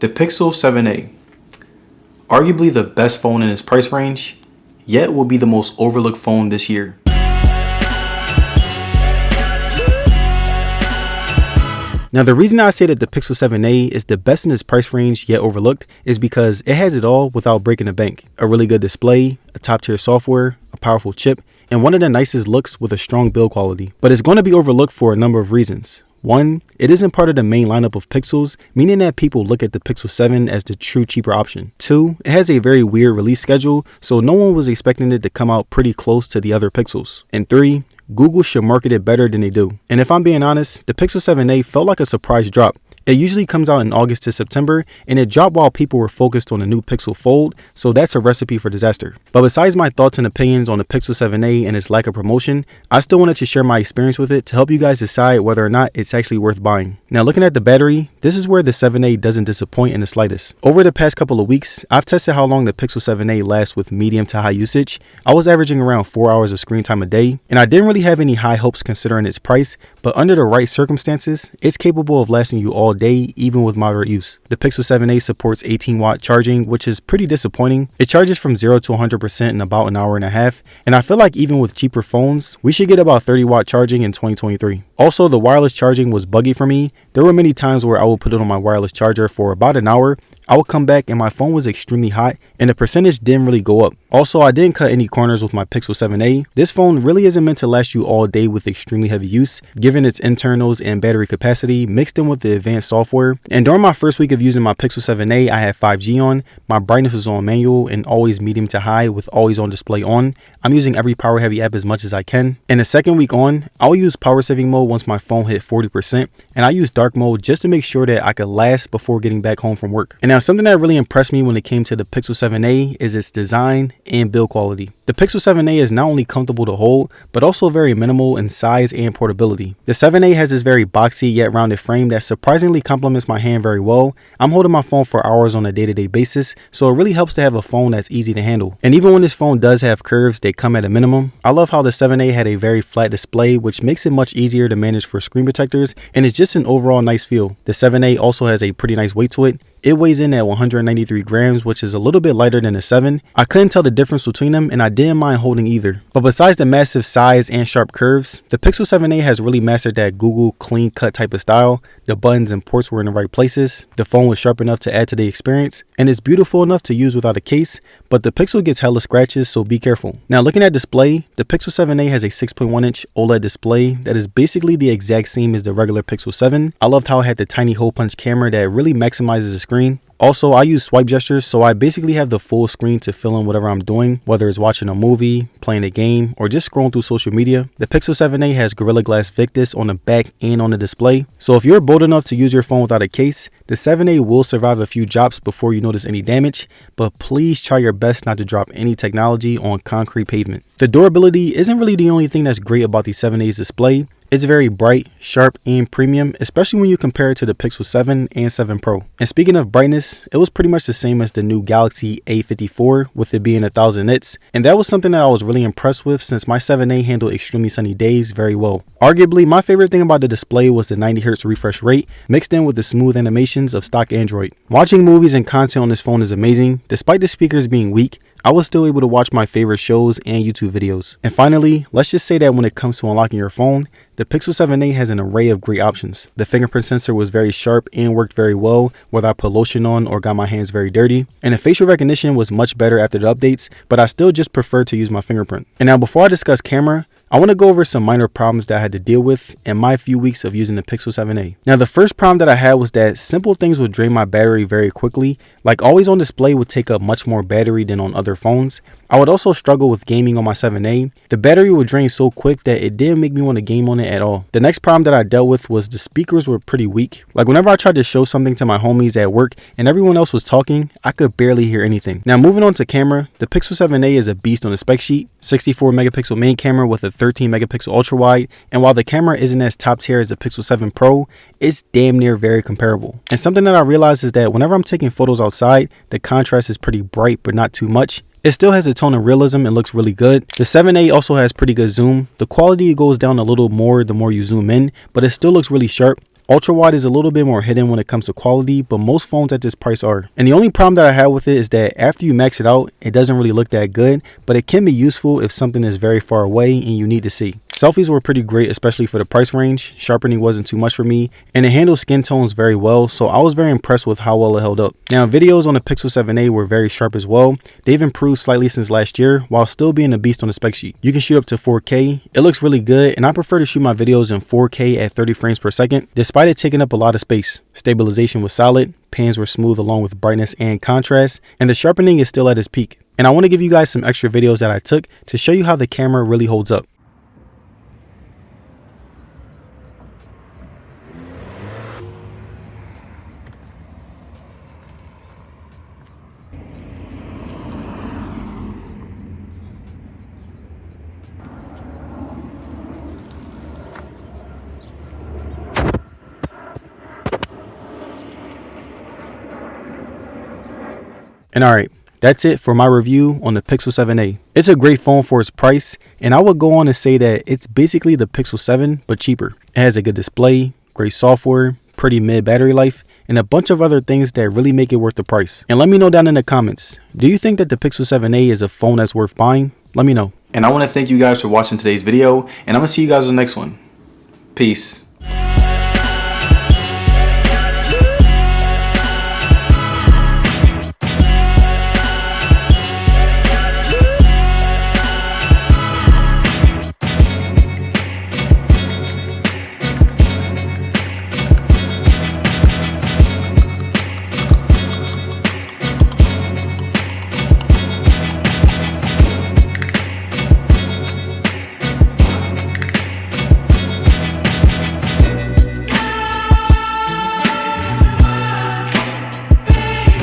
The Pixel 7a, arguably the best phone in its price range, yet will be the most overlooked phone this year. Now, the reason I say that the Pixel 7a is the best in its price range yet overlooked is because it has it all without breaking the bank. A really good display, a top tier software, a powerful chip, and one of the nicest looks with a strong build quality. But it's going to be overlooked for a number of reasons. One, it isn't part of the main lineup of Pixels, meaning that people look at the Pixel 7 as the true cheaper option. Two, it has a very weird release schedule, so no one was expecting it to come out pretty close to the other Pixels. And three, Google should market it better than they do. And if I'm being honest, the Pixel 7a felt like a surprise drop. It usually comes out in August to September, and it dropped while people were focused on the new Pixel Fold, so that's a recipe for disaster. But besides my thoughts and opinions on the Pixel 7a and its lack of promotion, I still wanted to share my experience with it to help you guys decide whether or not it's actually worth buying. Now, looking at the battery, this is where the 7a doesn't disappoint in the slightest. Over the past couple of weeks, I've tested how long the Pixel 7a lasts with medium to high usage. I was averaging around 4 hours of screen time a day, and I didn't really have any high hopes considering its price, but under the right circumstances, it's capable of lasting you all day, even with moderate use. The Pixel 7a supports 18-watt charging, which is pretty disappointing. It charges from 0 to 100% in about an hour and a half, and I feel like even with cheaper phones, we should get about 30-watt charging in 2023. Also, the wireless charging was buggy for me. There were many times where I would put it on my wireless charger for about an hour, I would come back and my phone was extremely hot and the percentage didn't really go up. Also, I didn't cut any corners with my Pixel 7a. This phone really isn't meant to last you all day with extremely heavy use, given its internals and battery capacity mixed in with the advanced software. And during my first week of using my Pixel 7a, I had 5G on, my brightness was on manual and always medium to high with always on display on. I'm using every power heavy app as much as I can. And the second week on, I'll use power saving mode once my phone hit 40%, and I use dark mode just to make sure that I could last before getting back home from work. And now something that really impressed me when it came to the Pixel 7a is its design and build quality. The Pixel 7a is not only comfortable to hold, but also very minimal in size and portability. The 7a has this very boxy yet rounded frame that surprisingly complements my hand very well. I'm holding my phone for hours on a day-to-day basis, so it really helps to have a phone that's easy to handle. And even when this phone does have curves, they come at a minimum. I love how the 7a had a very flat display, which makes it much easier to manage for screen protectors, and it's just an overall nice feel. The 7a also has a pretty nice weight to it. It weighs in at 193 grams, which is a little bit lighter than the 7. I couldn't tell the difference between them, and I didn't mind holding either. But besides the massive size and sharp curves, the Pixel 7a has really mastered that Google clean cut type of style. The buttons and ports were in the right places. The phone was sharp enough to add to the experience, and it's beautiful enough to use without a case, but the Pixel gets hella scratches, so be careful. Now, looking at display, the Pixel 7a has a 6.1-inch OLED display that is basically the exact same as the regular Pixel 7. I loved how it had the tiny hole punch camera that really maximizes the screen. Also, I use swipe gestures, so I basically have the full screen to fill in whatever I'm doing, whether it's watching a movie, playing a game, or just scrolling through social media. The Pixel 7a has Gorilla Glass Victus on the back and on the display, so if you're bold enough to use your phone without a case, the 7a will survive a few drops before you notice any damage, but please try your best not to drop any technology on concrete pavement. The durability isn't really the only thing that's great about the 7a's display. It's very bright, sharp, and premium, especially when you compare it to the Pixel 7 and 7 Pro. And speaking of brightness, it was pretty much the same as the new Galaxy A54 with it being 1000 nits. And that was something that I was really impressed with since my 7a handled extremely sunny days very well. Arguably, my favorite thing about the display was the 90Hz refresh rate mixed in with the smooth animations of stock Android. Watching movies and content on this phone is amazing. Despite the speakers being weak, I was still able to watch my favorite shows and YouTube videos. And finally, let's just say that when it comes to unlocking your phone, the Pixel 7a has an array of great options. The fingerprint sensor was very sharp and worked very well whether I put lotion on or got my hands very dirty. And the facial recognition was much better after the updates, but I still just prefer to use my fingerprint. And now before I discuss camera, I want to go over some minor problems that I had to deal with in my few weeks of using the Pixel 7a. Now, the first problem that I had was that simple things would drain my battery very quickly. Like always on display would take up much more battery than on other phones. I would also struggle with gaming on my 7a. The battery would drain so quick that it didn't make me want to game on it at all. The next problem that I dealt with was the speakers were pretty weak. Like whenever I tried to show something to my homies at work and everyone else was talking, I could barely hear anything. Now moving on to camera, the Pixel 7a is a beast on the spec sheet. 64 megapixel main camera with a 13 megapixel ultra wide, and while the camera isn't as top tier as the Pixel 7 Pro, it's damn near very comparable. And something that I realized is that whenever I'm taking photos outside, the contrast is pretty bright but not too much. It still has a tone of realism and looks really good. The 7a also has pretty good zoom. The quality goes down a little more the more you zoom in, but it still looks really sharp. Ultra wide is a little bit more hidden when it comes to quality, but most phones at this price are. And the only problem that I have with it is that after you max it out, it doesn't really look that good, but it can be useful if something is very far away and you need to see. Selfies were pretty great, especially for the price range. Sharpening wasn't too much for me, and it handles skin tones very well, so I was very impressed with how well it held up. Now, videos on the Pixel 7a were very sharp as well. They've improved slightly since last year, while still being a beast on the spec sheet. You can shoot up to 4K. It looks really good, and I prefer to shoot my videos in 4K at 30 frames per second, despite it taking up a lot of space. Stabilization was solid, pans were smooth along with brightness and contrast, and the sharpening is still at its peak. And I want to give you guys some extra videos that I took to show you how the camera really holds up. And alright, that's it for my review on the Pixel 7a. It's a great phone for its price, and I would go on to say that it's basically the Pixel 7 but cheaper. It has a good display, great software, pretty mid battery life, and a bunch of other things that really make it worth the price. And let me know down in the comments, do you think that the Pixel 7a is a phone that's worth buying? Let me know. And I want to thank you guys for watching today's video, and I'm going to see you guys in the next one. Peace.